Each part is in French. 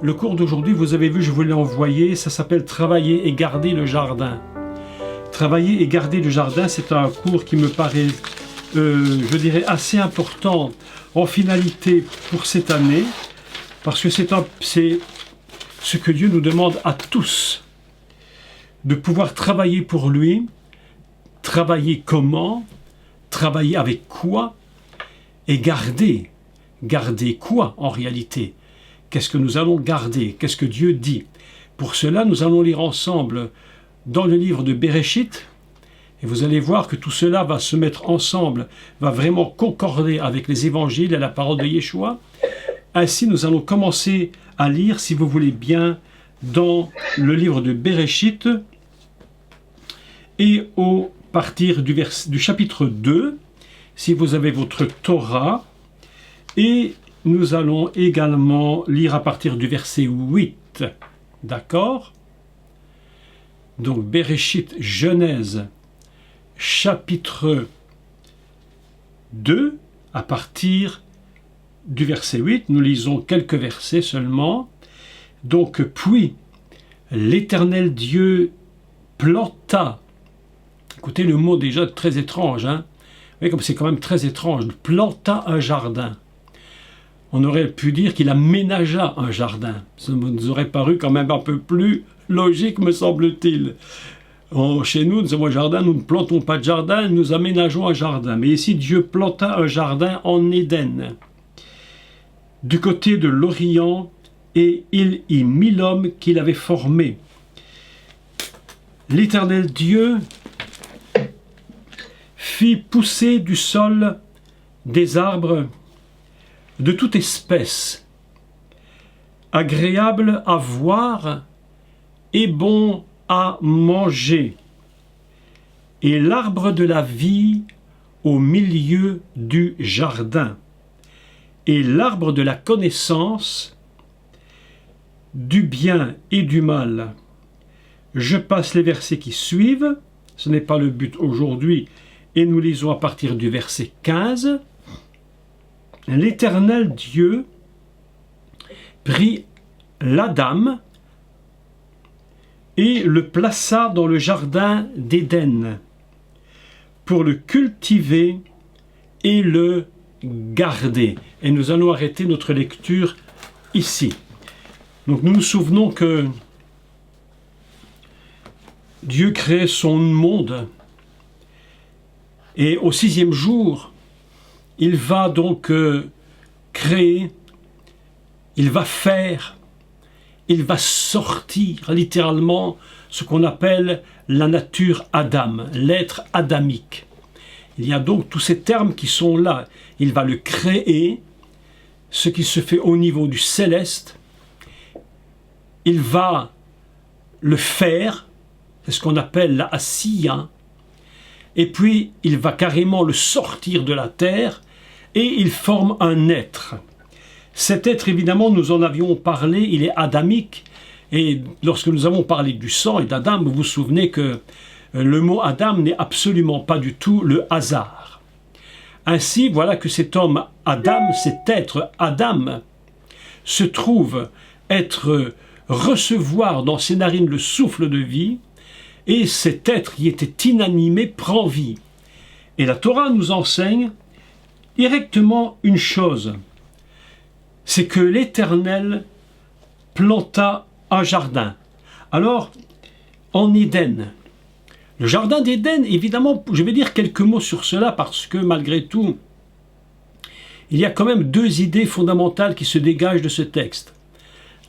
le cours d'aujourd'hui, vous avez vu, je vous l'ai envoyé, ça s'appelle « Travailler et garder le jardin ». Travailler et garder le jardin, c'est un cours qui me paraît, je dirais, assez important en finalité pour cette année, parce que c'est ce que Dieu nous demande à tous, de pouvoir travailler pour lui. Travailler comment? Travailler avec quoi? Et garder. Garder quoi en réalité? Qu'est-ce que nous allons garder? Qu'est-ce que Dieu dit? Pour cela, nous allons lire ensemble dans le livre de Bereshit. Et vous allez voir que tout cela va se mettre ensemble, va vraiment concorder avec les évangiles et la parole de Yeshua. Ainsi, nous allons commencer à lire, si vous voulez bien, dans le livre de Bereshit et au partir du chapitre 2, si vous avez votre Torah, et nous allons également lire à partir du verset 8, d'accord? Donc Bereshit, Genèse, chapitre 2, à partir du verset 8, nous lisons quelques versets seulement. Donc, puis, l'Éternel Dieu planta. Écoutez le mot déjà très étrange, hein? Vous voyez comme c'est quand même très étrange. Planta un jardin. On aurait pu dire qu'il aménagea un jardin. Ça nous aurait paru quand même un peu plus logique, me semble-t-il. Chez nous avons un jardin, nous ne plantons pas de jardin, nous aménageons un jardin. Mais ici, Dieu planta un jardin en Éden, du côté de l'Orient, et il y mit l'homme qu'il avait formé. L'Éternel Dieu fit pousser du sol des arbres de toute espèce, agréables à voir et bons à manger, et l'arbre de la vie au milieu du jardin, et l'arbre de la connaissance du bien et du mal. Je passe les versets qui suivent, ce n'est pas le but aujourd'hui, et nous lisons à partir du verset 15. L'Éternel Dieu prit l'Adam et le plaça dans le jardin d'Éden pour le cultiver et le garder. Et nous allons arrêter notre lecture ici. Donc nous nous souvenons que Dieu crée son monde et au 6e jour, il va donc créer, il va faire, il va sortir littéralement ce qu'on appelle la nature Adam, l'être adamique. Il y a donc tous ces termes qui sont là. Il va le créer, ce qui se fait au niveau du céleste. Il va le faire, c'est ce qu'on appelle la asiya. Et puis, il va carrément le sortir de la terre et il forme un être. Cet être, évidemment, nous en avions parlé, il est adamique. Et lorsque nous avons parlé du sang et d'Adam, vous vous souvenez que le mot Adam n'est absolument pas du tout le hasard. Ainsi, voilà que cet homme Adam, cet être Adam, se trouve recevoir dans ses narines le souffle de vie, et cet être qui était inanimé prend vie. Et la Torah nous enseigne directement une chose, c'est que l'Éternel planta un jardin. Alors, en Éden, le jardin d'Éden, évidemment, je vais dire quelques mots sur cela parce que malgré tout, il y a quand même deux idées fondamentales qui se dégagent de ce texte.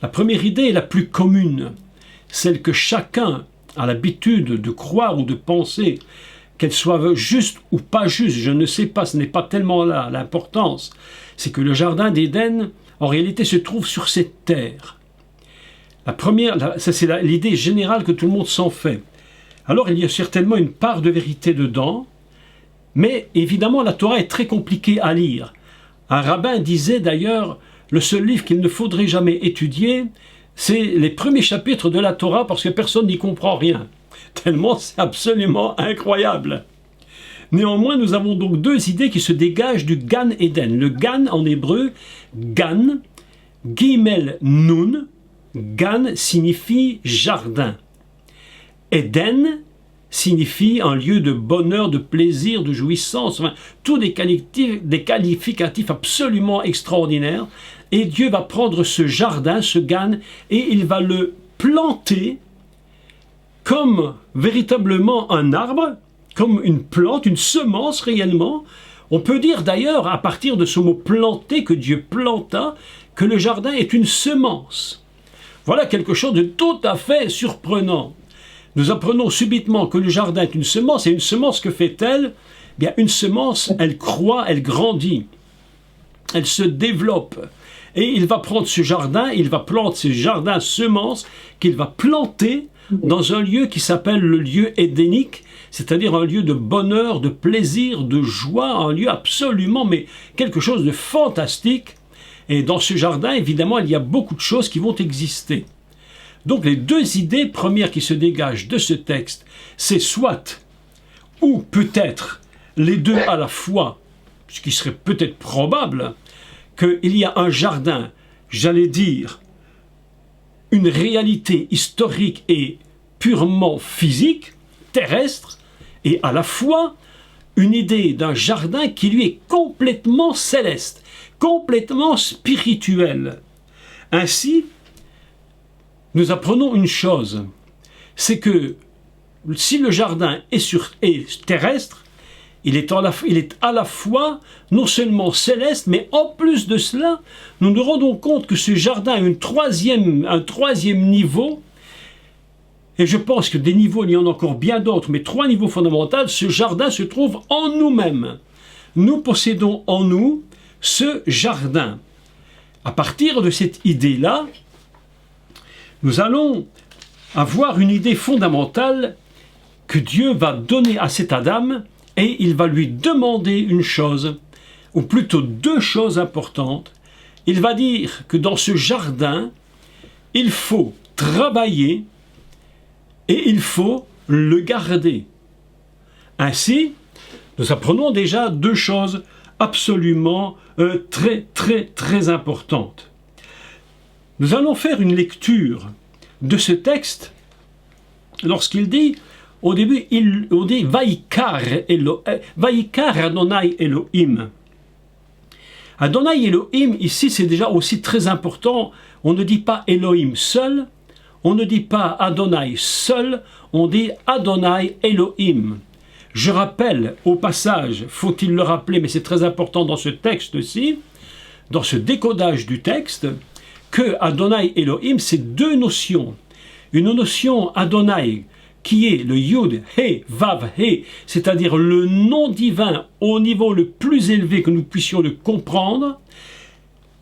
La première idée est la plus commune, celle que chacun a l'habitude de croire ou de penser, qu'elle soit juste ou pas juste, je ne sais pas, ce n'est pas tellement là l'importance, c'est que le jardin d'Éden, en réalité, se trouve sur cette terre. La première, ça c'est l'idée générale que tout le monde s'en fait. Alors il y a certainement une part de vérité dedans, mais évidemment la Torah est très compliquée à lire. Un rabbin disait d'ailleurs, le seul livre qu'il ne faudrait jamais étudier, c'est les premiers chapitres de la Torah parce que personne n'y comprend rien. Tellement c'est absolument incroyable. Néanmoins, nous avons donc deux idées qui se dégagent du Gan Eden. Le Gan en hébreu, Gan, Gimel Nun, Gan signifie jardin. Éden signifie un lieu de bonheur, de plaisir, de jouissance, enfin, tous des qualificatifs absolument extraordinaires. Et Dieu va prendre ce jardin, ce Gan, et il va le planter comme véritablement un arbre, comme une plante, une semence réellement. On peut dire d'ailleurs, à partir de ce mot planter, que Dieu planta, que le jardin est une semence. Voilà quelque chose de tout à fait surprenant. Nous apprenons subitement que le jardin est une semence, et une semence, que fait-elle? Bien, une semence, elle croît, elle grandit, elle se développe. Et il va prendre ce jardin, il va planter ce jardin semence qu'il va planter dans un lieu qui s'appelle le lieu édénique, c'est-à-dire un lieu de bonheur, de plaisir, de joie, un lieu absolument, mais quelque chose de fantastique. Et dans ce jardin, évidemment, il y a beaucoup de choses qui vont exister. Donc les deux idées premières qui se dégagent de ce texte, c'est soit, ou peut-être, les deux à la fois, ce qui serait peut-être probable, qu'il y a un jardin, j'allais dire, une réalité historique et purement physique, terrestre, et à la fois une idée d'un jardin qui lui est complètement céleste, complètement spirituel. Ainsi, nous apprenons une chose, c'est que si le jardin est terrestre, il est à la fois non seulement céleste, mais en plus de cela, nous nous rendons compte que ce jardin a un troisième niveau, et je pense que des niveaux, il y en a encore bien d'autres, mais 3 niveaux fondamentaux. Ce jardin se trouve en nous-mêmes. Nous possédons en nous ce jardin. À partir de cette idée-là, nous allons avoir une idée fondamentale que Dieu va donner à cet Adam, et il va lui demander une chose, ou plutôt 2 choses importantes. Il va dire que dans ce jardin, il faut travailler et il faut le garder. Ainsi, nous apprenons déjà 2 choses absolument très importantes. Nous allons faire une lecture de ce texte lorsqu'il dit, au début, on dit Vaikar Adonai Elohim. Adonai Elohim, ici, c'est déjà aussi très important. On ne dit pas Elohim seul, on ne dit pas Adonai seul, on dit Adonai Elohim. Je rappelle au passage, faut-il le rappeler, mais c'est très important dans ce texte-ci, dans ce décodage du texte, que Adonai Elohim, c'est 2 notions. Une notion Adonai, qui est le Yud, He, Vav, He, c'est-à-dire le nom divin au niveau le plus élevé que nous puissions le comprendre.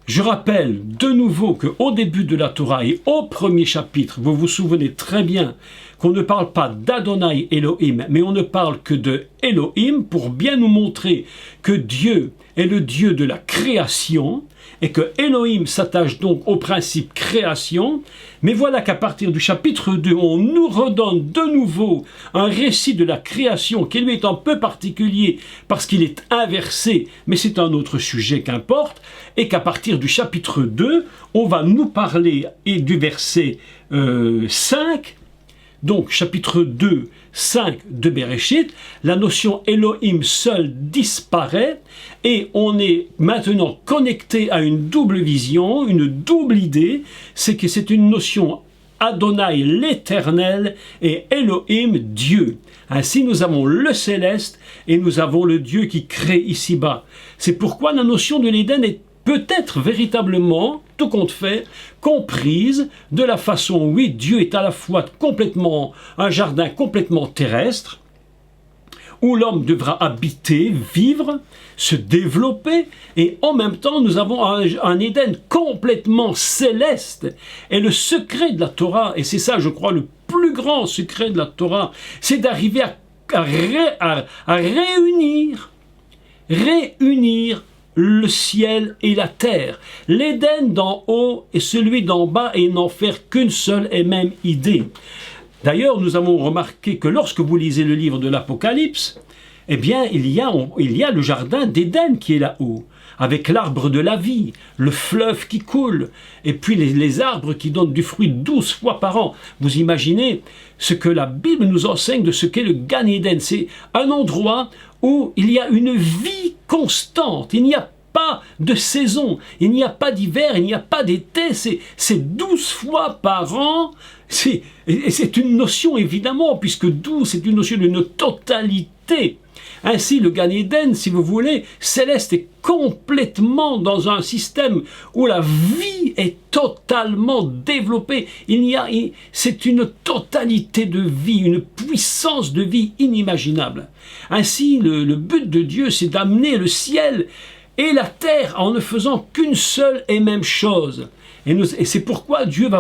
Je rappelle de nouveau qu'au début de la Torah et au premier chapitre, vous vous souvenez très bien qu'on ne parle pas d'Adonai Elohim, mais on ne parle que de Elohim pour bien nous montrer que Dieu est le Dieu de la création et que Elohim s'attache donc au principe création. Mais voilà qu'à partir du chapitre 2, on nous redonne de nouveau un récit de la création qui lui est un peu particulier parce qu'il est inversé, mais c'est un autre sujet qu'importe, et qu'à partir du chapitre 2, on va nous parler et du verset 5, donc chapitre 2, 5 de Bereshit, la notion Elohim seul disparaît et on est maintenant connecté à une double vision, une double idée, c'est que c'est une notion Adonai l'éternel et Elohim Dieu. Ainsi nous avons le céleste et nous avons le Dieu qui crée ici-bas. C'est pourquoi la notion de l'Éden est peut-être véritablement, tout compte fait, comprise de la façon où, oui, Dieu est à la fois complètement un jardin complètement terrestre, où l'homme devra habiter, vivre, se développer, et en même temps nous avons un Éden complètement céleste. Et le secret de la Torah, et c'est ça je crois le plus grand secret de la Torah, c'est d'arriver à réunir le ciel et la terre, l'Éden d'en haut et celui d'en bas, et n'en faire qu'une seule et même idée. D'ailleurs, nous avons remarqué que lorsque vous lisez le livre de l'Apocalypse, eh bien, il y a le jardin d'Éden qui est là-haut. avec l'arbre de la vie, le fleuve qui coule, et puis les arbres qui donnent du fruit 12 fois par an. Vous imaginez ce que la Bible nous enseigne de ce qu'est le Gan Eden. C'est un endroit où il y a une vie constante, il n'y a pas de saison, il n'y a pas d'hiver, il n'y a pas d'été, c'est 12 fois par an. Et c'est une notion évidemment, puisque 12 c'est une notion d'une totalité. Ainsi, le Gan Eden, si vous voulez, céleste est complètement dans un système où la vie est totalement développée. C'est une totalité de vie, une puissance de vie inimaginable. Ainsi, le but de Dieu, c'est d'amener le ciel et la terre en ne faisant qu'une seule et même chose. Et c'est pourquoi Dieu,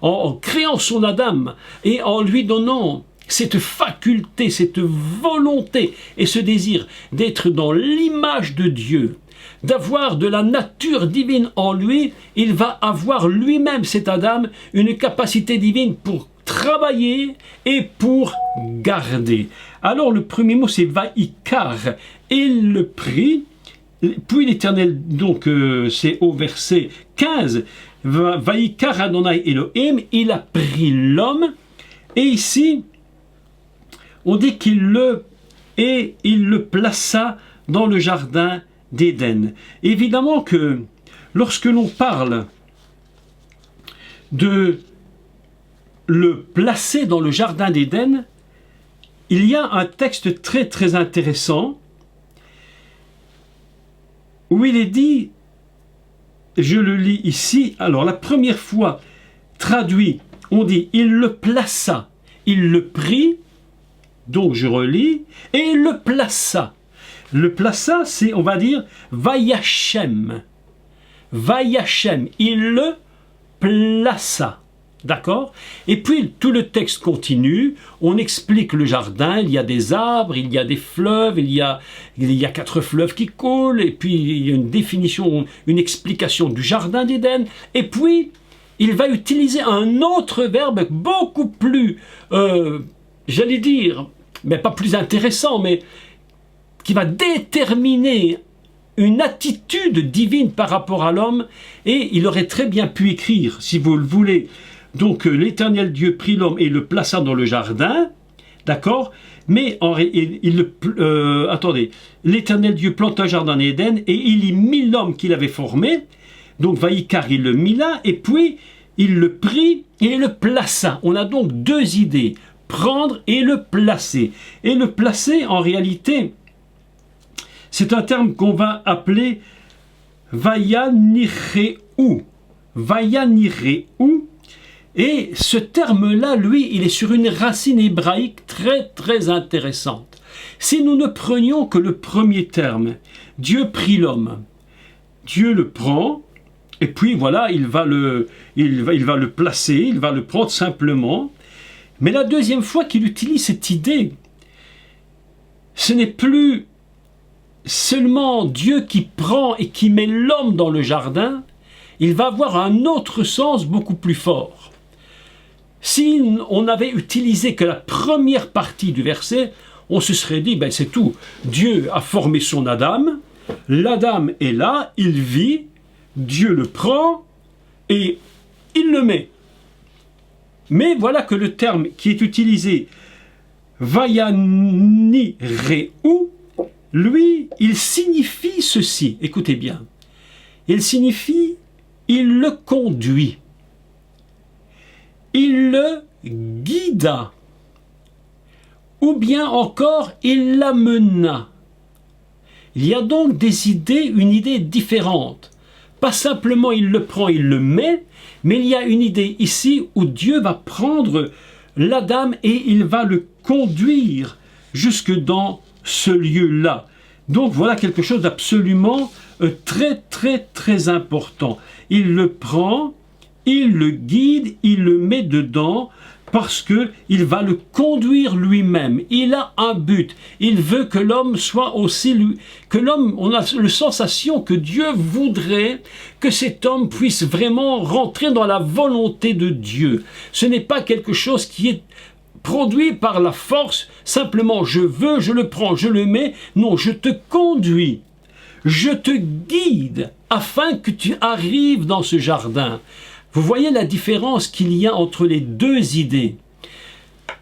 en créant son Adam et en lui donnant cette faculté, cette volonté et ce désir d'être dans l'image de Dieu, d'avoir de la nature divine en lui, il va avoir lui-même, cet Adam, une capacité divine pour travailler et pour garder. Alors le premier mot c'est Vaïkar, il le prit, puis l'Éternel, donc c'est au verset 15, Vaïkar Adonai Elohim, il a pris l'homme, et ici on dit qu'il le plaça dans le jardin d'Éden. Évidemment que lorsque l'on parle de le placer dans le jardin d'Éden, il y a un texte très très intéressant où il est dit, je le lis ici, alors la première fois traduit, on dit il le plaça, il le prit, donc je relis, et il le plaça. Le plaça, c'est, on va dire, Vayachem. Vayachem, il le plaça. D'accord? Et puis tout le texte continue, on explique le jardin, il y a des arbres, il y a des fleuves, il y a 4 fleuves qui coulent, et puis il y a une définition, une explication du jardin d'Éden, et puis il va utiliser un autre verbe beaucoup plus, j'allais dire, mais pas plus intéressant, mais qui va déterminer une attitude divine par rapport à l'homme, et il aurait très bien pu écrire, si vous le voulez, donc l'Éternel Dieu prit l'homme et le plaça dans le jardin, d'accord, mais attendez, l'Éternel Dieu planta un jardin d'Éden et il y mit l'homme qu'il avait formé, donc Vaïkar il le mit là, et puis il le prit et le plaça. On a donc deux idées, prendre et le placer. Et le placer, en réalité, c'est un terme qu'on va appeler Vayanireu. Vayanireu. Et ce terme-là, lui, il est sur une racine hébraïque très très intéressante. Si nous ne prenions que le premier terme, Dieu prit l'homme, Dieu le prend, et puis voilà, il va le placer, il va le prendre simplement. Mais la deuxième fois qu'il utilise cette idée, ce n'est plus seulement Dieu qui prend et qui met l'homme dans le jardin, il va avoir un autre sens beaucoup plus fort. Si on avait utilisé que la première partie du verset, on se serait dit, ben c'est tout. Dieu a formé son Adam, l'Adam est là, il vit, Dieu le prend et il le met. Mais voilà que le terme qui est utilisé, Vayanireu, lui, il signifie ceci. Écoutez bien. Il signifie, il le conduit. Il le guida, ou bien encore il l'amena. Il y a donc des idées, une idée différente. Pas simplement il le prend, il le met, mais il y a une idée ici où Dieu va prendre l'Adam et il va le conduire jusque dans ce lieu-là. Donc voilà quelque chose d'absolument très très très important. Il le prend, il le guide, il le met dedans parce qu'il va le conduire lui-même. Il a un but. Il veut que l'homme soit aussi lui, que l'homme, on a la sensation que Dieu voudrait que cet homme puisse vraiment rentrer dans la volonté de Dieu. Ce n'est pas quelque chose qui est produit par la force, simplement je veux, je le prends, je le mets. Non, je te conduis. je te guide afin que tu arrives dans ce jardin. Vous voyez la différence qu'il y a entre les deux idées.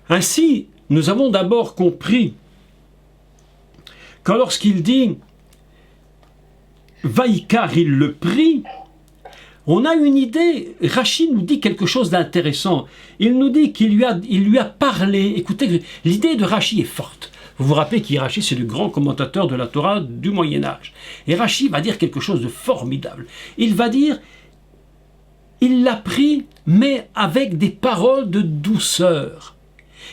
Ainsi, nous avons d'abord compris que lorsqu'il dit « Vaïkar », il le prie, on a une idée. Rachi nous dit quelque chose d'intéressant. Il nous dit qu'il lui a parlé. Écoutez, l'idée de Rachi est forte. Vous vous rappelez qu'Rachi, c'est le grand commentateur de la Torah du Moyen-Âge. Et Rachi va dire quelque chose de formidable. Il va dire, il l'a pris, mais avec des paroles de douceur.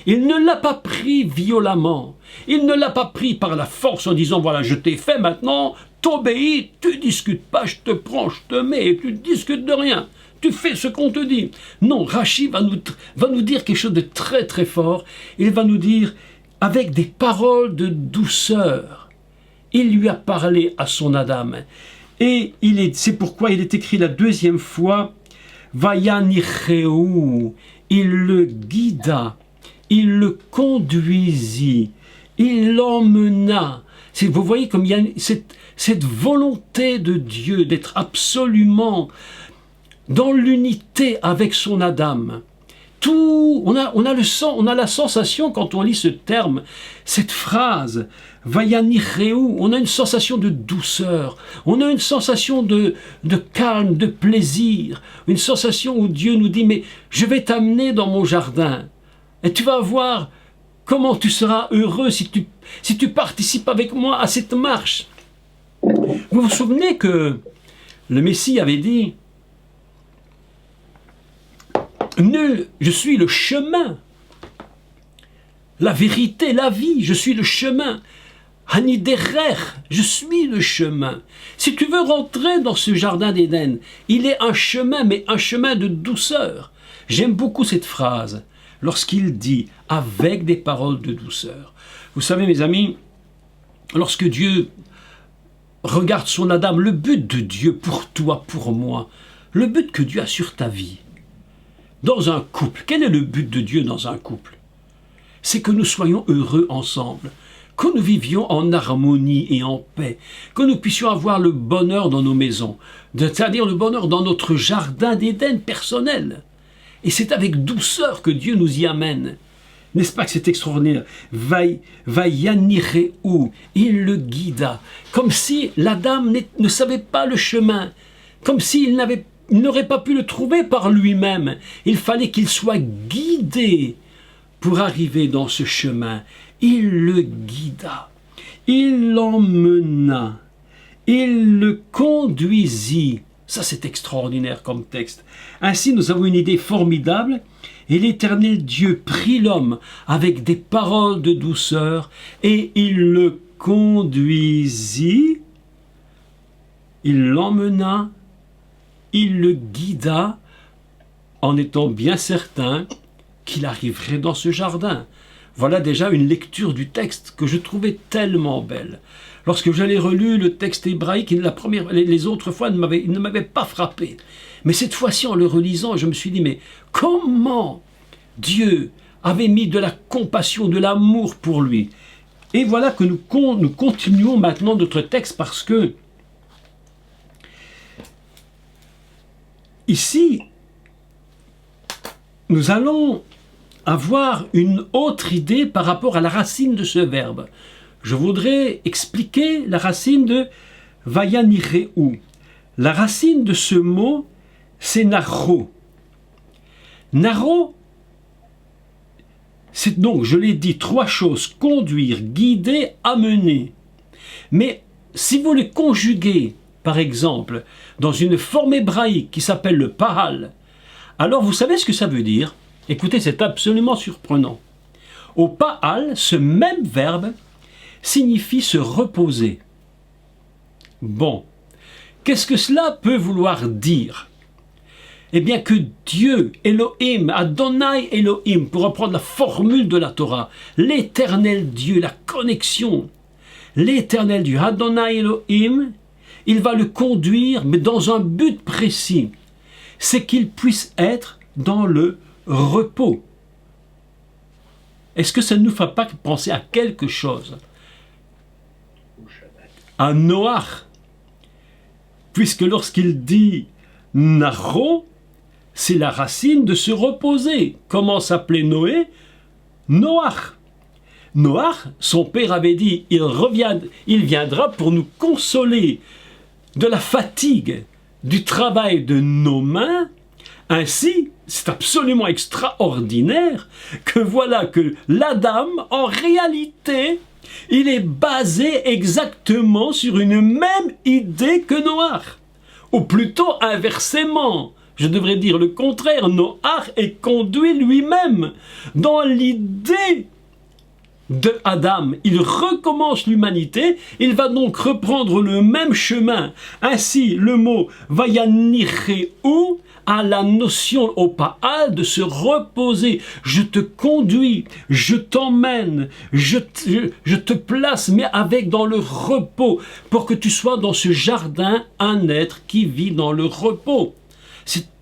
Il ne l'a pas pris violemment. Il ne l'a pas pris par la force en disant, voilà, je t'ai fait maintenant, t'obéis, tu discutes pas, je te prends, je te mets, et tu discutes de rien. Tu fais ce qu'on te dit. Non, Rachi va nous dire quelque chose de très très fort. Il va nous dire, avec des paroles de douceur, il lui a parlé à son Adam. Et c'est pourquoi il est écrit la deuxième fois, Vayanicheu, il le guida, il le conduisit, il l'emmena. Vous voyez comme il y a cette volonté de Dieu d'être absolument dans l'unité avec son Adam. On a la sensation, quand on lit ce terme, cette phrase, Vayanicheu, on a une sensation de douceur, on a une sensation de calme, de plaisir, une sensation où Dieu nous dit, mais je vais t'amener dans mon jardin, et tu vas voir comment tu seras heureux si tu participes avec moi à cette marche. Vous vous souvenez que le Messie avait dit, je suis le chemin, la vérité, la vie, je suis le chemin. Haniderer, je suis le chemin. Si tu veux rentrer dans ce jardin d'Éden, il est un chemin, mais un chemin de douceur. J'aime beaucoup cette phrase, lorsqu'il dit « avec des paroles de douceur ». Vous savez, mes amis, lorsque Dieu regarde son Adam, le but de Dieu pour toi, pour moi, le but que Dieu a sur ta vie, dans un couple, quel est le but de Dieu dans un couple? C'est que nous soyons heureux ensemble, que nous vivions en harmonie et en paix, que nous puissions avoir le bonheur dans nos maisons, c'est-à-dire le bonheur dans notre jardin d'Éden personnel. Et c'est avec douceur que Dieu nous y amène. N'est-ce pas que c'est extraordinaire? Vayanicheu, il le guida, comme si l'Adam ne savait pas le chemin, comme s'il n'aurait pas pu le trouver par lui-même. Il fallait qu'il soit guidé pour arriver dans ce chemin. Il le guida, il l'emmena, il le conduisit. Ça, c'est extraordinaire comme texte. Ainsi, nous avons une idée formidable. Et l'Éternel Dieu prit l'homme avec des paroles de douceur et il le conduisit, il l'emmena, il le guida en étant bien certain qu'il arriverait dans ce jardin. Voilà déjà une lecture du texte que je trouvais tellement belle. Lorsque j'allais relu le texte hébraïque, les autres fois, il ne m'avait pas frappé. Mais cette fois-ci, en le relisant, je me suis dit, mais comment Dieu avait mis de la compassion, de l'amour pour lui? Et voilà que nous continuons maintenant notre texte parce que ici, nous allons avoir une autre idée par rapport à la racine de ce verbe. Je voudrais expliquer la racine de Vayanicheu. La racine de ce mot, c'est naro. Naro, c'est donc, je l'ai dit, trois choses: conduire, guider, amener. Mais si vous les conjuguez, par exemple, dans une forme hébraïque qui s'appelle le pahal, alors vous savez ce que ça veut dire? Écoutez, c'est absolument surprenant. Au pahal, ce même verbe signifie se reposer. Bon, qu'est-ce que cela peut vouloir dire? Eh bien que Dieu, Elohim, Adonai Elohim, pour reprendre la formule de la Torah, l'éternel Dieu, la connexion, l'éternel Dieu, Adonai Elohim, il va le conduire, mais dans un but précis, c'est qu'il puisse être dans le repos. Est-ce que ça ne nous fait pas penser à quelque chose? À Noach, puisque lorsqu'il dit Naro, c'est la racine de se reposer. Comment s'appelait Noé? Noach. Noach, son père avait dit, il viendra pour nous consoler de la fatigue, du travail de nos mains. Ainsi, c'est absolument extraordinaire que voilà que l'Adam, en réalité, il est basé exactement sur une même idée que Noach. Ou plutôt inversement, je devrais dire le contraire, Noach est conduit lui-même dans l'idée de Adam. Il recommence l'humanité, il va donc reprendre le même chemin. Ainsi, le mot Vayanireu a la notion au Baal de se reposer. Je te conduis, je t'emmène, je te place, mais avec dans le repos, pour que tu sois dans ce jardin un être qui vit dans le repos.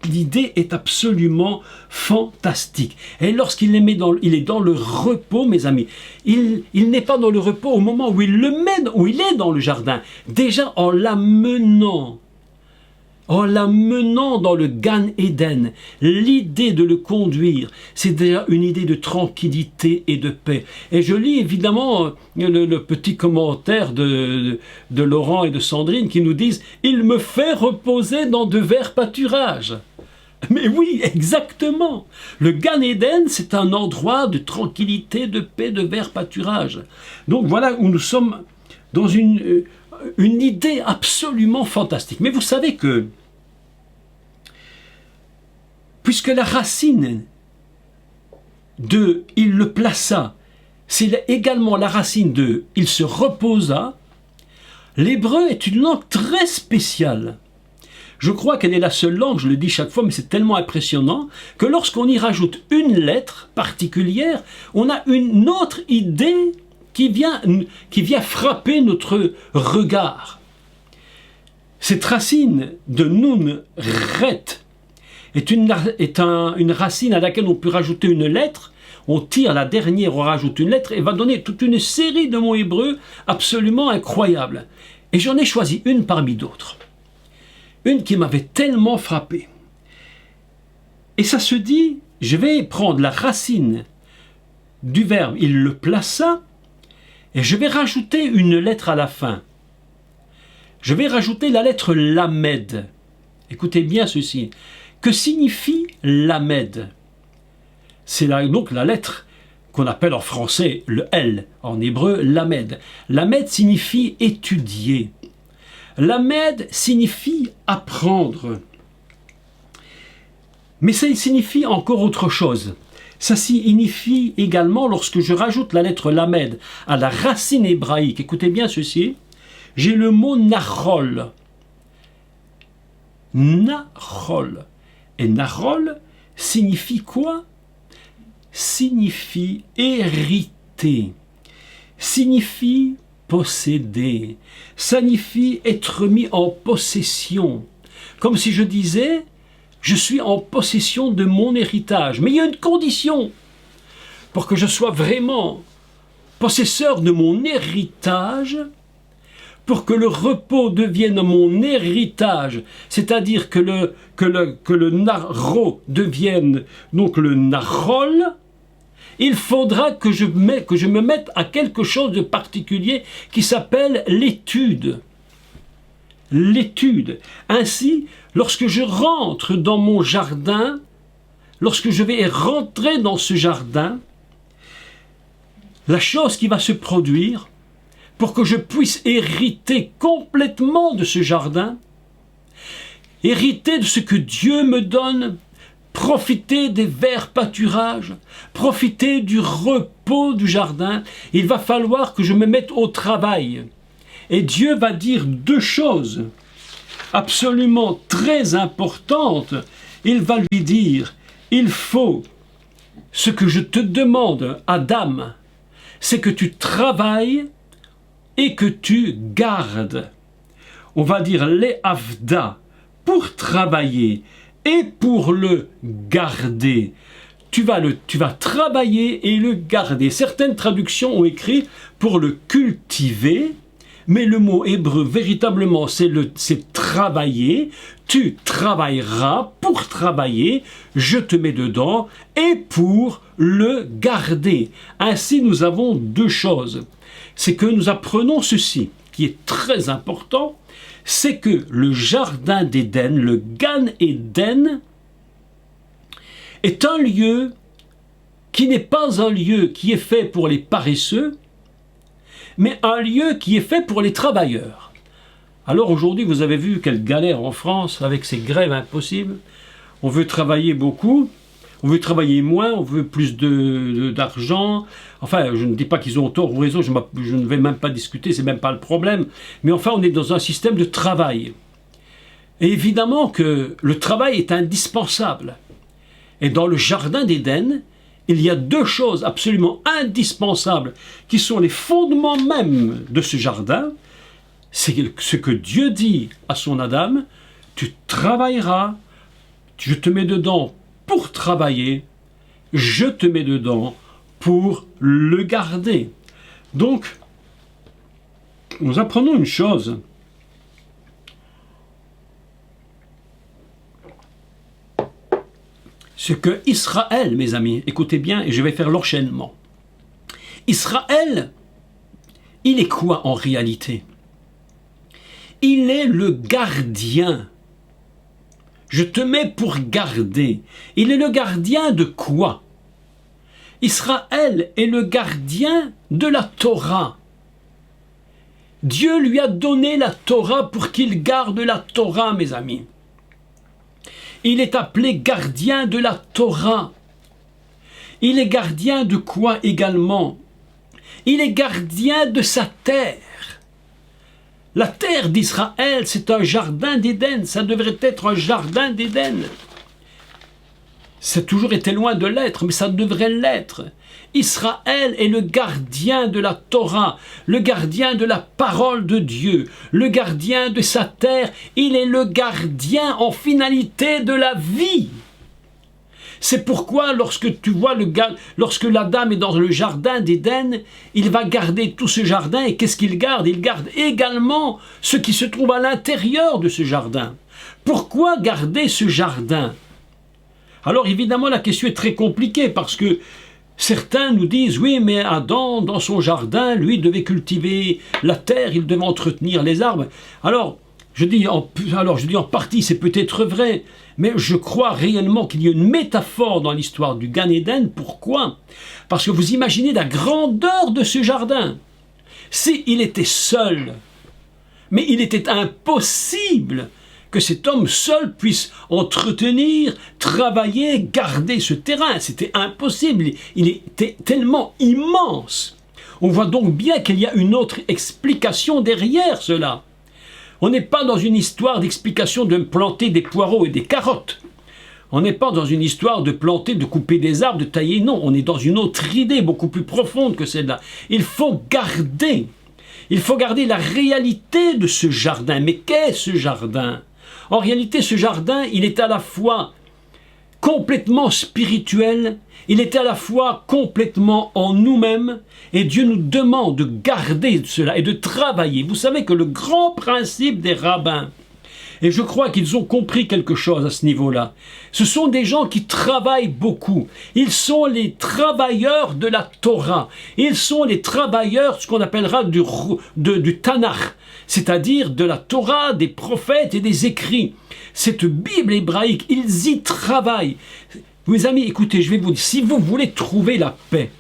L'idée est absolument fantastique. Et lorsqu'il il est dans le repos, mes amis, il n'est pas dans le repos au moment où il le mène, où il est dans le jardin. Déjà en l'amenant dans le Gan Eden, l'idée de le conduire, c'est déjà une idée de tranquillité et de paix. Et je lis évidemment le petit commentaire de Laurent et de Sandrine qui nous disent « Il me fait reposer dans de verts pâturages ». Mais oui, exactement. Le Gan Eden, c'est un endroit de tranquillité, de paix, de verts pâturages. Donc voilà où nous sommes dans une idée absolument fantastique. Mais vous savez que, puisque la racine de « il le plaça », c'est également la racine de « il se reposa », l'hébreu est une langue très spéciale. Je crois qu'elle est la seule langue, je le dis chaque fois, mais c'est tellement impressionnant, que lorsqu'on y rajoute une lettre particulière, on a une autre idée qui vient frapper notre regard. Cette racine de Nun Ret est une racine à laquelle on peut rajouter une lettre. On tire la dernière, on rajoute une lettre et va donner toute une série de mots hébreux absolument incroyables. Et j'en ai choisi une parmi d'autres. Une qui m'avait tellement frappé. Et ça se dit, je vais prendre la racine du verbe « il le plaça » et je vais rajouter une lettre à la fin. Je vais rajouter la lettre Lamed. Écoutez bien ceci. Que signifie Lamed? C'est donc la lettre qu'on appelle en français le L, en hébreu Lamed. Lamed signifie étudier. Lamed signifie apprendre. Mais ça signifie encore autre chose. Ça signifie également, lorsque je rajoute la lettre Lamed à la racine hébraïque, écoutez bien ceci, j'ai le mot Nachol. Nachol. Et Nachol signifie quoi? Signifie hériter. Signifie posséder, signifie être mis en possession. Comme si je disais, je suis en possession de mon héritage. Mais il y a une condition pour que je sois vraiment possesseur de mon héritage, pour que le repos devienne mon héritage, c'est-à-dire que le naro devienne donc le narol. Il faudra que je me mette à quelque chose de particulier qui s'appelle l'étude. L'étude. Ainsi, lorsque je rentre dans mon jardin, lorsque je vais rentrer dans ce jardin, la chose qui va se produire pour que je puisse hériter complètement de ce jardin, hériter de ce que Dieu me donne, profiter des verts pâturages, profiter du repos du jardin, il va falloir que je me mette au travail. Et Dieu va dire deux choses absolument très importantes. Il va lui dire, il faut, ce que je te demande, Adam, c'est que tu travailles et que tu gardes. On va dire les avda, pour travailler, et pour le garder. Tu vas travailler et le garder. Certaines traductions ont écrit pour le cultiver, mais le mot hébreu, véritablement, c'est travailler. Tu travailleras pour travailler, je te mets dedans, et pour le garder. Ainsi, nous avons deux choses. C'est que nous apprenons ceci, qui est très important, c'est que le jardin d'Éden, le Gan Éden, est un lieu qui n'est pas un lieu qui est fait pour les paresseux, mais un lieu qui est fait pour les travailleurs. Alors aujourd'hui, vous avez vu quelle galère en France avec ces grèves impossibles. On veut travailler beaucoup, on veut travailler moins, on veut plus d'argent. Enfin, je ne dis pas qu'ils ont tort ou raison, je ne vais même pas discuter, c'est même pas le problème. Mais enfin, on est dans un système de travail. Et évidemment que le travail est indispensable. Et dans le jardin d'Éden, il y a deux choses absolument indispensables qui sont les fondements même de ce jardin. C'est ce que Dieu dit à son Adam, tu travailleras, je te mets dedans pour travailler, je te mets dedans pour le garder. Donc, nous apprenons une chose. Ce que Israël, mes amis, écoutez bien et je vais faire l'enchaînement. Israël, il est quoi en réalité? Il est le gardien. Je te mets pour garder. Il est le gardien de quoi? Israël est le gardien de la Torah. Dieu lui a donné la Torah pour qu'il garde la Torah, mes amis. Il est appelé gardien de la Torah. Il est gardien de quoi également? Il est gardien de sa terre. La terre d'Israël, c'est un jardin d'Éden. Ça devrait être un jardin d'Éden. Ça a toujours été loin de l'être, mais ça devrait l'être. Israël est le gardien de la Torah, le gardien de la parole de Dieu, le gardien de sa terre. Il est le gardien en finalité de la vie. C'est pourquoi lorsque tu vois lorsque l'Adam est dans le jardin d'Éden, il va garder tout ce jardin. Et qu'est-ce qu'il garde? Il garde également ce qui se trouve à l'intérieur de ce jardin. Pourquoi garder ce jardin? Alors évidemment la question est très compliquée parce que certains nous disent, oui, mais Adam, dans son jardin, lui, devait cultiver la terre, il devait entretenir les arbres. Alors, je dis en partie, c'est peut-être vrai, mais je crois réellement qu'il y a une métaphore dans l'histoire du Gan Éden. Pourquoi? Parce que vous imaginez la grandeur de ce jardin. S'il était seul, mais il était impossible que cet homme seul puisse entretenir, travailler, garder ce terrain. C'était impossible. Il était tellement immense. On voit donc bien qu'il y a une autre explication derrière cela. On n'est pas dans une histoire d'explication de planter des poireaux et des carottes. On n'est pas dans une histoire de planter, de couper des arbres, de tailler. Non, on est dans une autre idée beaucoup plus profonde que celle-là. Il faut garder la réalité de ce jardin. Mais qu'est ce jardin? En réalité, ce jardin, il est à la fois complètement spirituel, il est à la fois complètement en nous-mêmes, et Dieu nous demande de garder cela et de travailler. Vous savez que le grand principe des rabbins, et je crois qu'ils ont compris quelque chose à ce niveau-là, ce sont des gens qui travaillent beaucoup. Ils sont les travailleurs de la Torah. Ils sont les travailleurs, ce qu'on appellera du Tanakh, c'est-à-dire de la Torah, des prophètes et des écrits. Cette Bible hébraïque, ils y travaillent. Mes amis, écoutez, je vais vous dire, si vous voulez trouver la paix,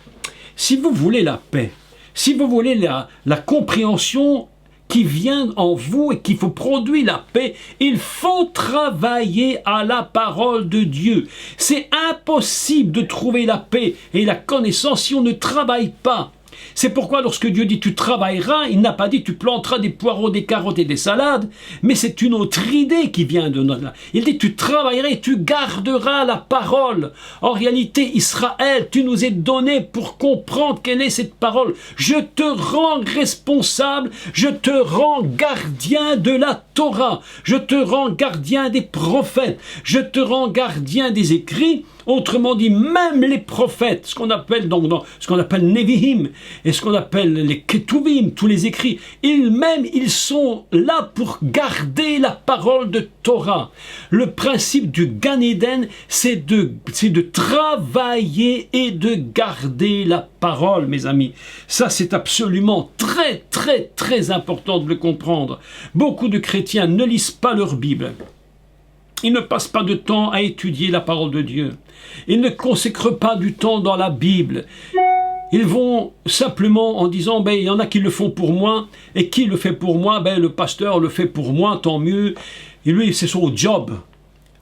si vous voulez la paix, si vous voulez la compréhension qui vient en vous et qui vous produit la paix, il faut travailler à la parole de Dieu. C'est impossible de trouver la paix et la connaissance si on ne travaille pas. C'est pourquoi lorsque Dieu dit tu travailleras, il n'a pas dit tu planteras des poireaux, des carottes et des salades, mais c'est une autre idée qui vient de notre... Il dit tu travailleras et tu garderas la parole. En réalité, Israël, tu nous es donné pour comprendre quelle est cette parole. Je te rends responsable, je te rends gardien de la Torah, je te rends gardien des prophètes, je te rends gardien des écrits. Autrement dit, même les prophètes, ce qu'on appelle ce qu'on appelle Nevi'im et ce qu'on appelle les Ketuvim, tous les écrits, ils sont là pour garder la parole de Torah. Le principe du Gan Eden, c'est de travailler et de garder la parole, mes amis. Ça, c'est absolument très, très, très important de le comprendre. Beaucoup de chrétiens ne lisent pas leur Bible. Ils ne passent pas de temps à étudier la parole de Dieu. Ils ne consacrent pas du temps dans la Bible. Ils vont simplement en disant, il y en a qui le font pour moi, et qui le fait pour moi? Le pasteur le fait pour moi, tant mieux. Et lui, c'est son job.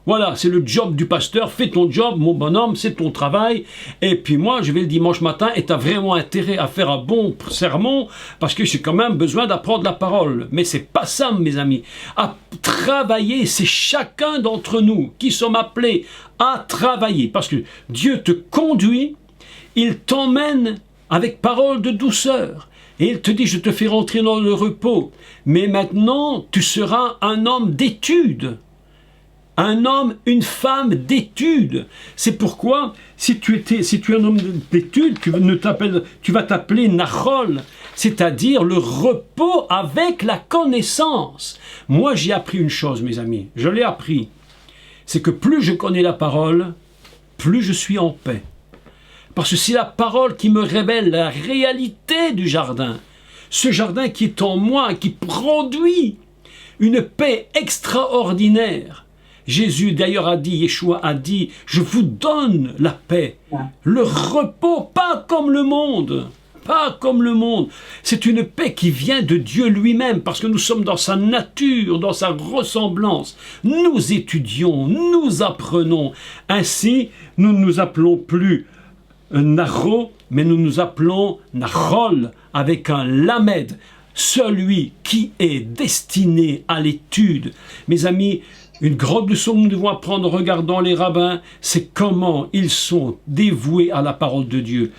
Voilà, c'est le job du pasteur. Fais ton job, mon bonhomme, c'est ton travail. Et puis moi, je vais le dimanche matin et tu as vraiment intérêt à faire un bon sermon parce que j'ai quand même besoin d'apprendre la parole. Mais c'est pas ça, mes amis. À travailler, c'est chacun d'entre nous qui sommes appelés à travailler. Parce que Dieu te conduit, il t'emmène avec parole de douceur. Et il te dit, je te fais rentrer dans le repos. Mais maintenant, tu seras un homme d'étude. Un homme, une femme d'étude. C'est pourquoi, si tu es un homme d'étude, tu vas t'appeler Nachol, c'est-à-dire le repos avec la connaissance. Moi, j'ai appris une chose, mes amis, je l'ai appris, c'est que plus je connais la parole, plus je suis en paix. Parce que c'est la parole qui me révèle la réalité du jardin. Ce jardin qui est en moi, qui produit une paix extraordinaire. Jésus d'ailleurs a dit, Yeshua a dit, je vous donne la paix, le repos, pas comme le monde, pas comme le monde. C'est une paix qui vient de Dieu lui-même, parce que nous sommes dans sa nature, dans sa ressemblance. Nous étudions, nous apprenons. Ainsi, nous ne nous appelons plus Naro, mais nous nous appelons Nachol, avec un Lamed, celui qui est destiné à l'étude. Mes amis, une grande leçon que nous devons apprendre en regardant les rabbins, c'est comment ils sont dévoués à la parole de Dieu.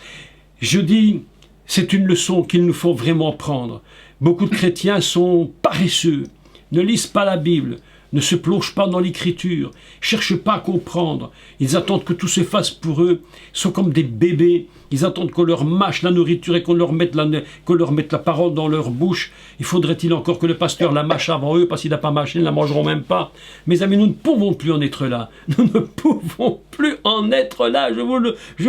Je dis, c'est une leçon qu'il nous faut vraiment prendre. Beaucoup de chrétiens sont paresseux, ne lisent pas la Bible, ne se plongent pas dans l'écriture, ne cherchent pas à comprendre. Ils attendent que tout se fasse pour eux. Ils sont comme des bébés. Ils attendent qu'on leur mâche la nourriture et qu'on leur mette la parole dans leur bouche. Il faudrait-il encore que le pasteur la mâche avant eux, parce qu'il n'a pas mâché, ils ne la mangeront même pas. Mes amis, nous ne pouvons plus en être là. Nous ne pouvons plus en être là, je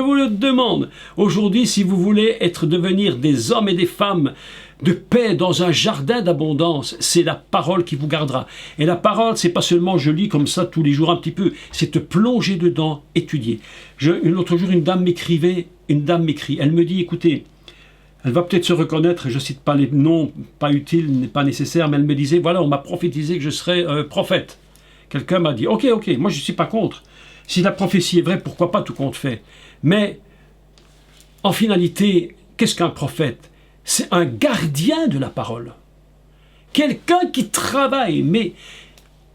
vous le demande. Aujourd'hui, si vous voulez devenir des hommes et des femmes de paix dans un jardin d'abondance, c'est la parole qui vous gardera. Et la parole, c'est pas seulement je lis comme ça tous les jours un petit peu, c'est te plonger dedans, étudier. L'autre jour, une dame m'écrit, elle me dit, écoutez, elle va peut-être se reconnaître, je cite pas les noms, pas utiles, pas nécessaires, mais elle me disait, voilà, on m'a prophétisé que je serais prophète. Quelqu'un m'a dit, ok, moi je suis pas contre. Si la prophétie est vraie, pourquoi pas, tout compte fait. Mais, en finalité, qu'est-ce qu'un prophète? C'est un gardien de la parole. Quelqu'un qui travaille, mais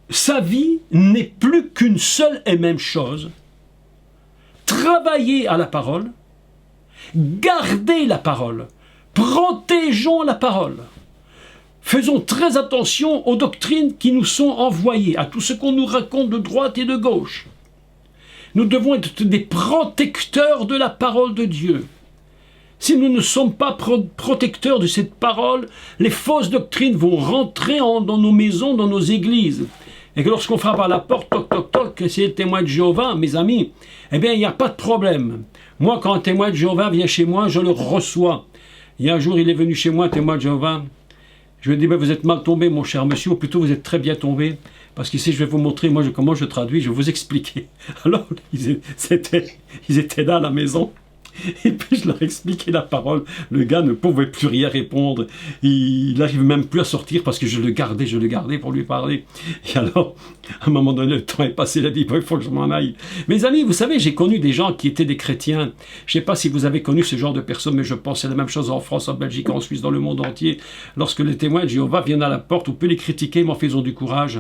sa vie n'est plus qu'une seule et même chose. Travailler à la parole, garder la parole, protégeons la parole. Faisons très attention aux doctrines qui nous sont envoyées, à tout ce qu'on nous raconte de droite et de gauche. Nous devons être des protecteurs de la parole de Dieu. Si nous ne sommes pas protecteurs de cette parole, les fausses doctrines vont rentrer dans nos maisons, dans nos églises. Et que lorsqu'on frappe à la porte, toc, toc, toc, c'est le témoin de Jéhovah, mes amis, eh bien, il n'y a pas de problème. Moi, quand un témoin de Jéhovah vient chez moi, je le reçois. Il y a un jour, il est venu chez moi, un témoin de Jéhovah. Je lui ai dit, vous êtes mal tombé, mon cher monsieur, ou plutôt vous êtes très bien tombé. Parce qu'ici, je vais vous montrer comment je traduis, je vais vous expliquer. Alors, ils étaient là à la maison. Et puis je leur expliquais la parole. Le gars ne pouvait plus rien répondre. Il n'arrive même plus à sortir parce que je le gardais pour lui parler. Et alors, à un moment donné, le temps est passé. Il a dit, il faut que je m'en aille. Mes amis, vous savez, j'ai connu des gens qui étaient des chrétiens. Je ne sais pas si vous avez connu ce genre de personnes, mais je pense que c'est la même chose en France, en Belgique, en Suisse, dans le monde entier. Lorsque les témoins de Jéhovah viennent à la porte, on peut les critiquer, mais en faisant du courage.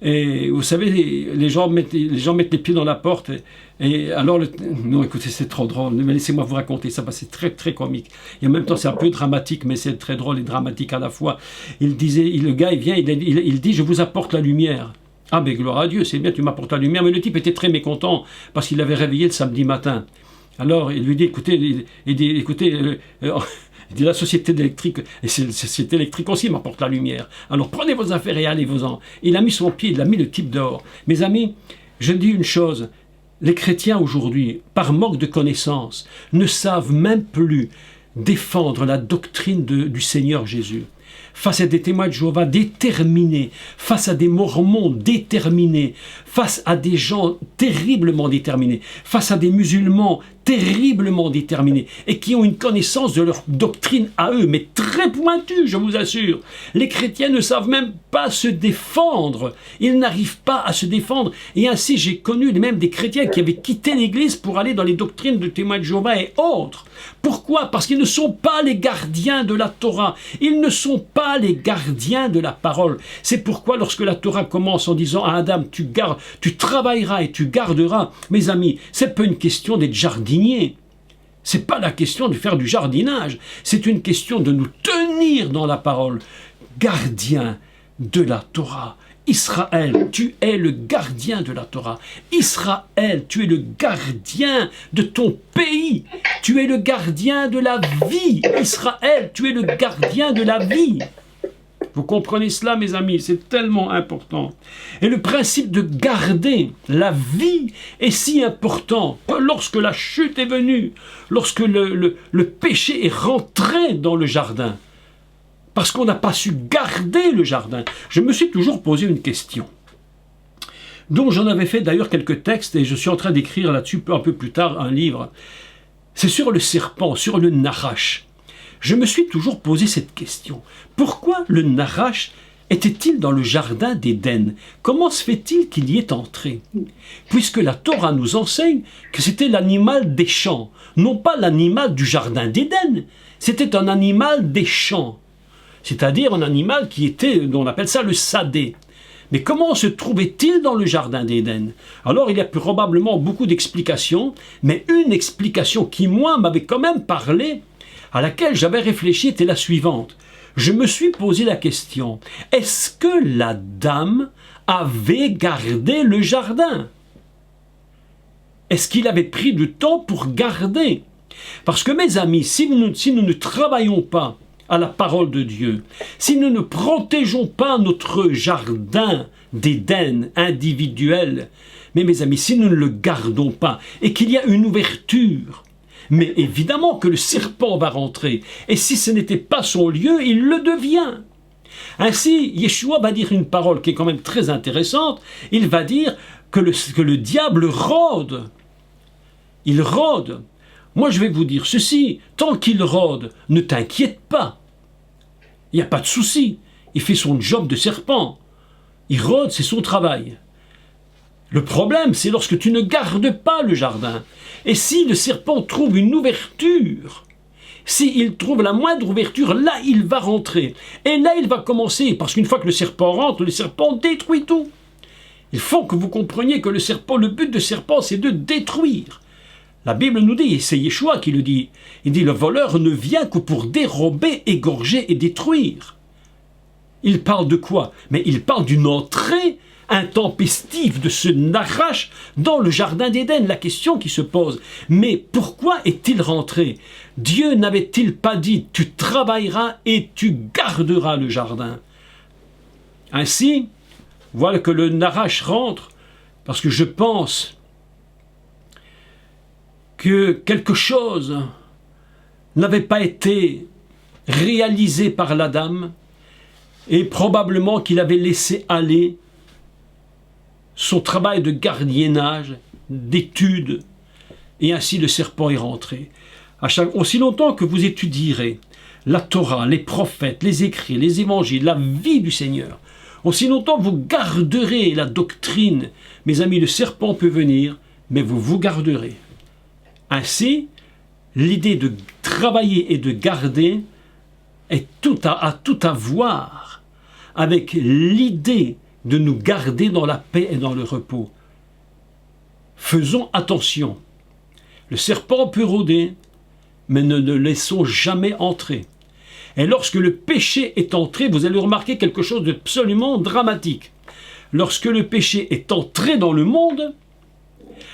Et vous savez, les gens mettent les pieds dans la porte. Et alors, non, écoutez, c'est trop drôle. Mais laissez-moi vous raconter ça, parce que c'est très, très comique. Et en même temps, c'est un peu dramatique, mais c'est très drôle et dramatique à la fois. Le gars, il vient, il dit, je vous apporte la lumière. Ah, mais gloire à Dieu, c'est bien, tu m'apportes la lumière. Mais le type était très mécontent, parce qu'il avait réveillé le samedi matin. Alors, il lui dit, écoutez, il dit, la société électrique, et la société électrique aussi m'apporte la lumière. Alors prenez vos affaires et allez-vous-en. Il a mis son pied, il a mis le type dehors. Mes amis, je dis une chose, les chrétiens aujourd'hui, par manque de connaissances, ne savent même plus défendre la doctrine du Seigneur Jésus. Face à des témoins de Jéhovah déterminés, face à des mormons déterminés, face à des gens terriblement déterminés, face à des musulmans terriblement déterminés et qui ont une connaissance de leur doctrine à eux, mais très pointue, je vous assure. Les chrétiens ne savent même pas se défendre. Ils n'arrivent pas à se défendre. Et ainsi, j'ai connu même des chrétiens qui avaient quitté l'Église pour aller dans les doctrines de témoins de Jéhovah et autres. Pourquoi? Parce qu'ils ne sont pas les gardiens de la Torah. Ils ne sont pas les gardiens de la parole. C'est pourquoi lorsque la Torah commence en disant à Adam, tu travailleras et tu garderas, mes amis, c'est pas une question d'être jardinier. C'est pas la question de faire du jardinage. C'est une question de nous tenir dans la parole. Gardien de la Torah. Israël, tu es le gardien de la Torah. Israël, tu es le gardien de ton pays. Tu es le gardien de la vie. Israël, tu es le gardien de la vie. Vous comprenez cela, mes amis? C'est tellement important. Et le principe de garder la vie est si important que lorsque la chute est venue, lorsque le péché est rentré dans le jardin, parce qu'on n'a pas su garder le jardin, je me suis toujours posé une question, dont j'en avais fait d'ailleurs quelques textes, et je suis en train d'écrire là-dessus un peu plus tard un livre. C'est sur le serpent, sur le Nachash. Je me suis toujours posé cette question. Pourquoi le Nachash était-il dans le jardin d'Éden? Comment se fait-il qu'il y est entré? Puisque la Torah nous enseigne que c'était l'animal des champs, non pas l'animal du jardin d'Éden. C'était un animal des champs, c'est-à-dire un animal qui était, on appelle ça le sadé. Mais comment se trouvait-il dans le jardin d'Éden? Alors il y a probablement beaucoup d'explications, mais une explication qui, moi, m'avait quand même parlé, à laquelle j'avais réfléchi, était la suivante. Je me suis posé la question, est-ce que la dame avait gardé le jardin? Est-ce qu'il avait pris du temps pour garder? Parce que mes amis, si nous ne travaillons pas à la parole de Dieu, si nous ne protégeons pas notre jardin d'Éden individuel, mais mes amis, si nous ne le gardons pas et qu'il y a une ouverture, mais évidemment que le serpent va rentrer. Et si ce n'était pas son lieu, il le devient. Ainsi, Yeshua va dire une parole qui est quand même très intéressante. Il va dire que le diable rôde. Il rôde. Moi, je vais vous dire ceci. Tant qu'il rôde, ne t'inquiète pas. Il n'y a pas de souci. Il fait son job de serpent. Il rôde, c'est son travail. Le problème, c'est lorsque tu ne gardes pas le jardin. Et si le serpent trouve une ouverture, s'il trouve la moindre ouverture, là, il va rentrer. Et là, il va commencer, parce qu'une fois que le serpent rentre, le serpent détruit tout. Il faut que vous compreniez que le but du serpent, c'est de détruire. La Bible nous dit, et c'est Yeshua qui le dit, il dit, le voleur ne vient que pour dérober, égorger et détruire. Il parle de quoi? Mais il parle d'une entrée intempestive de ce Nachash dans le jardin d'Éden. La question qui se pose, mais pourquoi est-il rentré? Dieu n'avait-il pas dit, tu travailleras et tu garderas le jardin? Ainsi, voilà que le Nachash rentre, parce que je pense que quelque chose n'avait pas été réalisé par la dame, et probablement qu'il avait laissé aller son travail de gardiennage, d'étude, et ainsi le serpent est rentré. Aussi longtemps que vous étudierez la Torah, les prophètes, les écrits, les évangiles, la vie du Seigneur, aussi longtemps vous garderez la doctrine. Mes amis, le serpent peut venir, mais vous garderez. Ainsi, l'idée de travailler et de garder a tout à voir avec l'idée de nous garder dans la paix et dans le repos. Faisons attention. Le serpent peut rôder, mais ne le laissons jamais entrer. Et lorsque le péché est entré, vous allez remarquer quelque chose d'absolument dramatique. Lorsque le péché est entré dans le monde,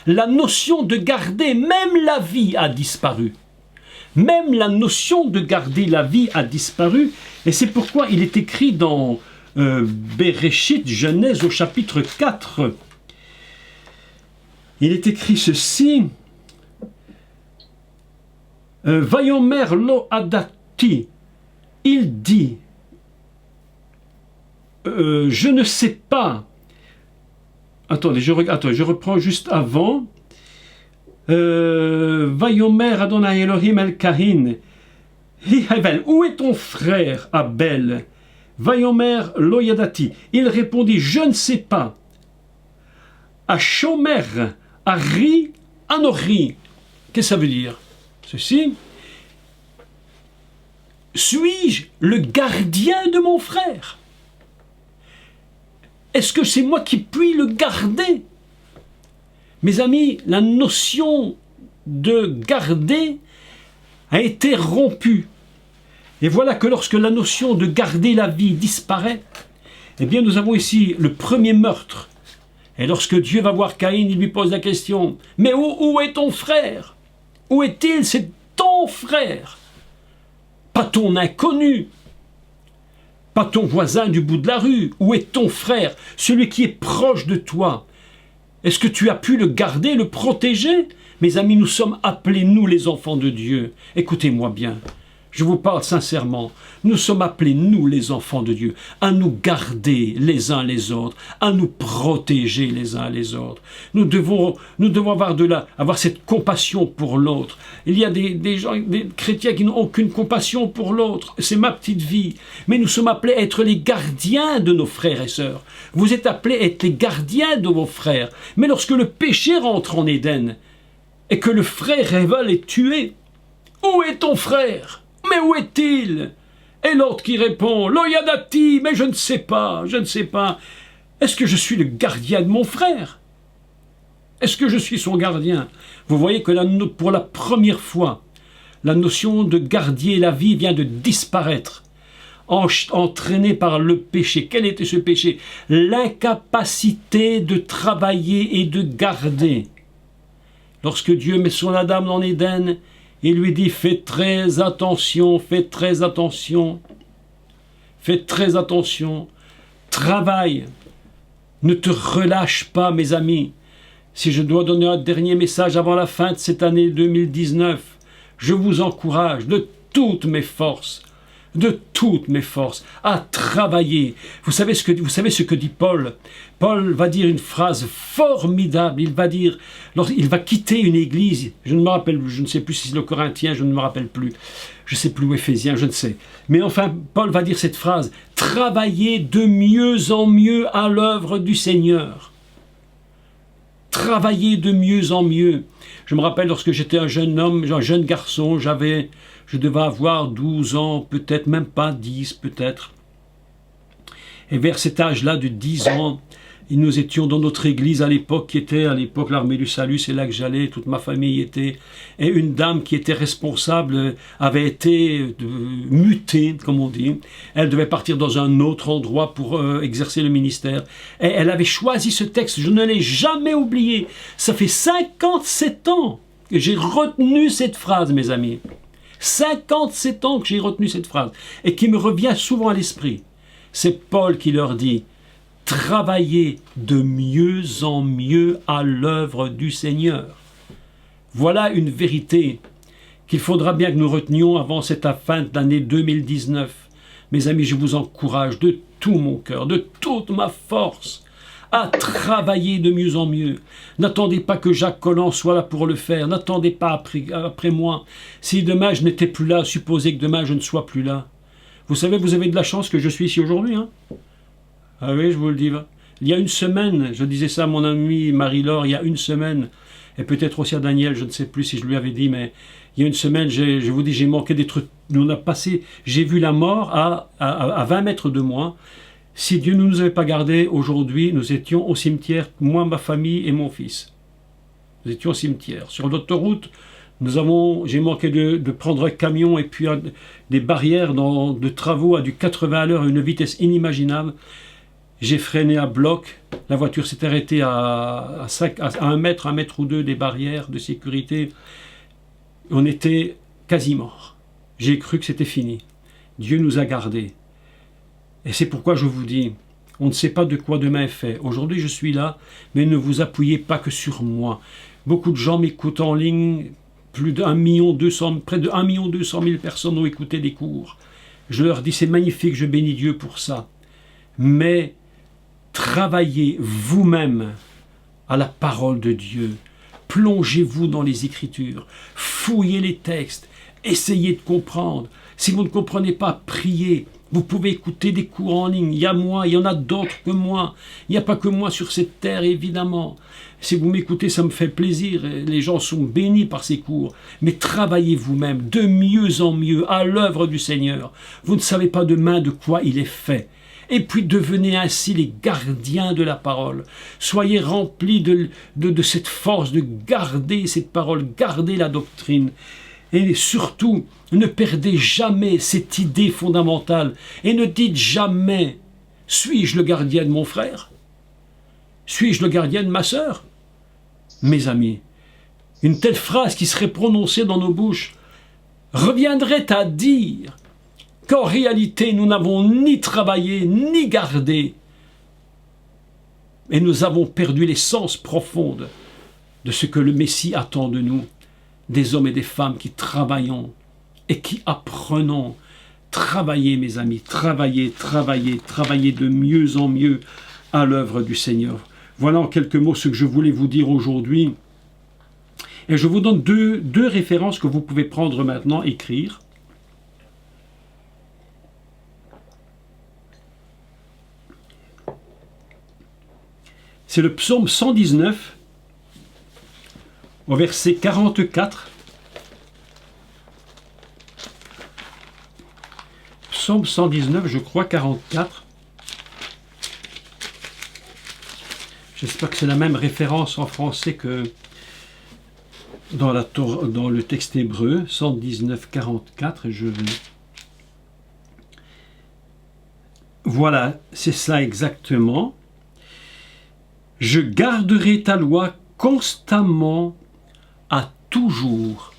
la notion de garder même la vie a disparu. Même la notion de garder la vie a disparu, et c'est pourquoi il est écrit dans Bereshit, Genèse au chapitre 4. Il est écrit ceci, Vayomer lo adati, il dit, je ne sais pas, attendez, je reprends juste avant, Vayomer Adonai Elohim el Kahin, où est ton frère Abel? Vayomer lo yadati, il répondit, je ne sais pas. Ashomer Ari Anori, qu'est-ce que ça veut dire? Ceci, suis-je le gardien de mon frère? Est-ce que c'est moi qui puis le garder? Mes amis, la notion de garder a été rompue. Et voilà que lorsque la notion de garder la vie disparaît, eh bien nous avons ici le premier meurtre. Et lorsque Dieu va voir Caïn, il lui pose la question, « Mais où est ton frère? Où est-il? C'est ton frère, pas ton inconnu, pas ton voisin du bout de la rue. Où est ton frère, celui qui est proche de toi? Est-ce que tu as pu le garder, le protéger? » Mes amis, nous sommes appelés, nous les enfants de Dieu. Écoutez-moi bien. Je vous parle sincèrement, nous sommes appelés, nous les enfants de Dieu, à nous garder les uns les autres, à nous protéger les uns les autres. Nous devons avoir cette compassion pour l'autre. Il y a des gens, des chrétiens qui n'ont aucune compassion pour l'autre. C'est ma petite vie. Mais nous sommes appelés à être les gardiens de nos frères et sœurs. Vous êtes appelés à être les gardiens de vos frères. Mais lorsque le péché rentre en Éden et que le frère Réval est tué, où est ton frère? Mais où est-il? Et l'autre qui répond, Loyadati, mais je ne sais pas, je ne sais pas. Est-ce que je suis le gardien de mon frère? Est-ce que je suis son gardien? Vous voyez que pour la première fois, la notion de garder la vie vient de disparaître, entraînée par le péché. Quel était ce péché? L'incapacité de travailler et de garder. Lorsque Dieu met son Adam en Éden, il lui dit, fais très attention, fais très attention, fais très attention, travaille, ne te relâche pas, mes amis. Si je dois donner un dernier message avant la fin de cette année 2019, je vous encourage de toutes mes forces, à travailler. Vous savez ce que dit Paul? Paul va dire une phrase formidable. Il va dire, lorsqu'il va quitter une église, je ne sais plus si c'est le Corinthien, je ne me rappelle plus, je ne sais plus où Éphésiens, je ne sais. Mais enfin, Paul va dire cette phrase, travaillez de mieux en mieux à l'œuvre du Seigneur. Travaillez de mieux en mieux. Je me rappelle lorsque j'étais un jeune homme, un jeune garçon, je devais avoir 12 ans, peut-être même pas 10 peut-être. Et vers cet âge-là de 10 ans, nous étions dans notre église à l'époque, qui était à l'époque l'Armée du Salut, c'est là que j'allais, toute ma famille y était. Et une dame qui était responsable avait été mutée, comme on dit. Elle devait partir dans un autre endroit pour exercer le ministère. Et elle avait choisi ce texte, je ne l'ai jamais oublié. Ça fait 57 ans que j'ai retenu cette phrase, mes amis. 57 ans que j'ai retenu cette phrase et qui me revient souvent à l'esprit. C'est Paul qui leur dit « Travaillez de mieux en mieux à l'œuvre du Seigneur ». Voilà une vérité qu'il faudra bien que nous retenions avant cette fin d'année 2019. Mes amis, je vous encourage de tout mon cœur, de toute ma force, à travailler de mieux en mieux. N'attendez pas que Jacques Collin soit là pour le faire. N'attendez pas après moi. Si demain je n'étais plus là, supposez que demain je ne sois plus là. Vous savez, vous avez de la chance que je suis ici aujourd'hui. Hein? Ah oui, je vous le dis. Il y a une semaine, je disais ça à mon ami Marie-Laure, il y a une semaine, et peut-être aussi à Daniel, je ne sais plus si je lui avais dit, mais il y a une semaine, je vous dis, j'ai manqué des trucs. J'ai vu la mort à 20 mètres de moi. Si Dieu ne nous avait pas gardés, aujourd'hui, nous étions au cimetière, moi, ma famille et mon fils. Nous étions au cimetière. Sur l'autoroute, j'ai manqué de prendre un camion et puis des barrières de travaux à du 80 à l'heure à une vitesse inimaginable. J'ai freiné à bloc. La voiture s'est arrêtée à 1 mètre, 1 mètre ou 2 des barrières de sécurité. On était quasi morts. J'ai cru que c'était fini. Dieu nous a gardés. Et c'est pourquoi je vous dis, on ne sait pas de quoi demain est fait. Aujourd'hui, je suis là, mais ne vous appuyez pas que sur moi. Beaucoup de gens m'écoutent en ligne, près de 1 200 000 personnes ont écouté des cours. Je leur dis, c'est magnifique, je bénis Dieu pour ça. Mais travaillez vous-même à la parole de Dieu. Plongez-vous dans les Écritures. Fouillez les textes. Essayez de comprendre. Si vous ne comprenez pas, priez. Vous pouvez écouter des cours en ligne. Il y a moi, il y en a d'autres que moi. Il n'y a pas que moi sur cette terre, évidemment. Si vous m'écoutez, ça me fait plaisir. Les gens sont bénis par ces cours. Mais travaillez vous-même de mieux en mieux à l'œuvre du Seigneur. Vous ne savez pas demain de quoi il est fait. Et puis devenez ainsi les gardiens de la parole. Soyez remplis de cette force de garder cette parole, garder la doctrine. Et surtout, ne perdez jamais cette idée fondamentale. Et ne dites jamais, suis-je le gardien de mon frère? Suis-je le gardien de ma sœur? Mes amis, une telle phrase qui serait prononcée dans nos bouches reviendrait à dire qu'en réalité, nous n'avons ni travaillé, ni gardé. Et nous avons perdu l'essence profonde de ce que le Messie attend de nous. Des hommes et des femmes qui travaillons et qui apprenons. Travaillez, mes amis, travaillez, travaillez, travaillez de mieux en mieux à l'œuvre du Seigneur. Voilà en quelques mots ce que je voulais vous dire aujourd'hui. Et je vous donne deux références que vous pouvez prendre maintenant, écrire. C'est le psaume 119, au verset 44. Psaume 119, je crois, 44. J'espère que c'est la même référence en français que dans le texte hébreu. 119, 44, et je vais... Voilà, c'est ça exactement. Je garderai ta loi constamment, à toujours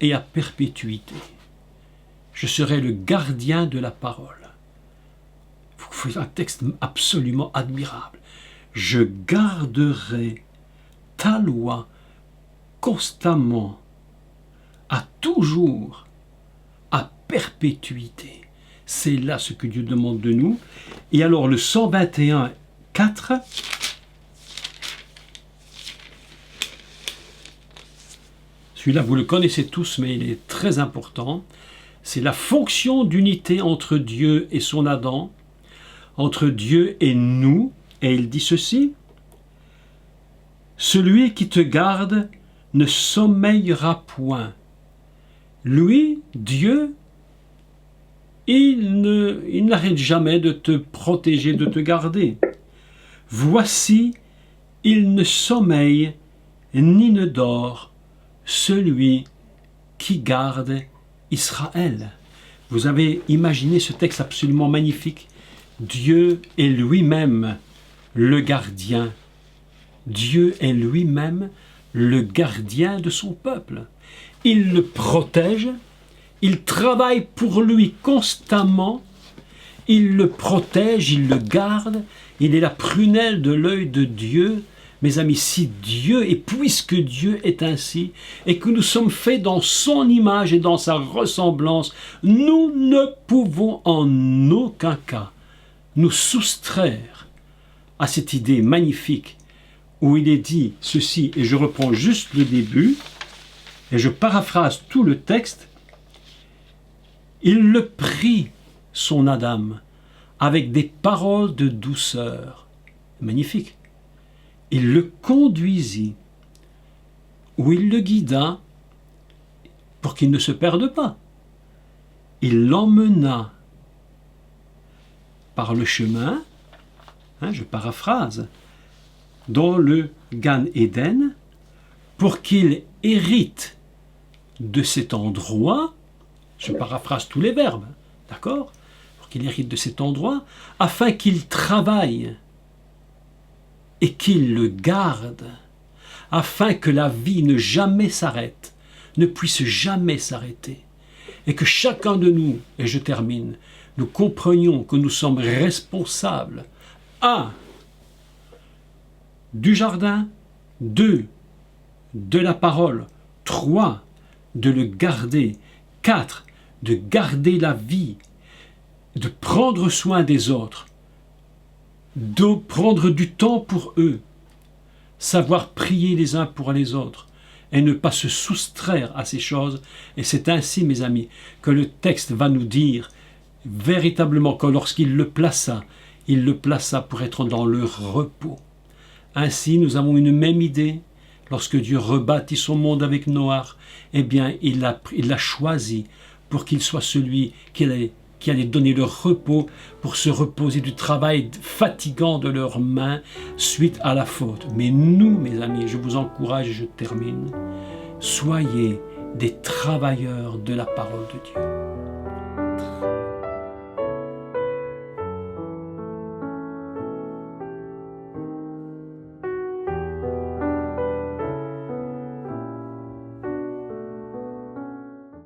et à perpétuité. Je serai le gardien de la parole. C'est un texte absolument admirable. Je garderai ta loi constamment, à toujours, à perpétuité. C'est là ce que Dieu demande de nous. Et alors le 121, 4... Celui-là, vous le connaissez tous, mais il est très important. C'est la fonction d'unité entre Dieu et son Adam, entre Dieu et nous. Et il dit ceci: celui qui te garde ne sommeillera point. Lui, Dieu, il n'arrête jamais de te protéger, de te garder. Voici, il ne sommeille ni ne dort, celui qui garde Israël. Vous avez imaginé ce texte absolument magnifique. Dieu est lui-même le gardien. Dieu est lui-même le gardien de son peuple. Il le protège, il travaille pour lui constamment, il le protège, il le garde, il est la prunelle de l'œil de Dieu. Mes amis, si Dieu, et puisque Dieu est ainsi, et que nous sommes faits dans son image et dans sa ressemblance, nous ne pouvons en aucun cas nous soustraire à cette idée magnifique où il est dit ceci, et je reprends juste le début, et je paraphrase tout le texte. Il le prie, son Adam, avec des paroles de douceur. Magnifique. Il le conduisit, ou il le guida, pour qu'il ne se perde pas. Il l'emmena par le chemin, je paraphrase, dans le Gan Eden, pour qu'il hérite de cet endroit, je paraphrase tous les verbes, d'accord? Pour qu'il hérite de cet endroit, afin qu'il travaille et qu'il le garde, afin que la vie ne jamais s'arrête, ne puisse jamais s'arrêter, et que chacun de nous, et je termine, nous comprenions que nous sommes responsables, 1. Du jardin, 2. De la parole, 3. De le garder, 4. De garder la vie, de prendre soin des autres, de prendre du temps pour eux, savoir prier les uns pour les autres et ne pas se soustraire à ces choses. Et c'est ainsi, mes amis, que le texte va nous dire véritablement que lorsqu'il le plaça pour être dans le repos. Ainsi, nous avons une même idée. Lorsque Dieu rebâtit son monde avec Noach, eh bien, il l'a choisi pour qu'il soit celui qui allait donner le repos pour se reposer du travail fatigant de leurs mains suite à la faute. Mais nous, mes amis, je vous encourage et je termine, soyez des travailleurs de la parole de Dieu.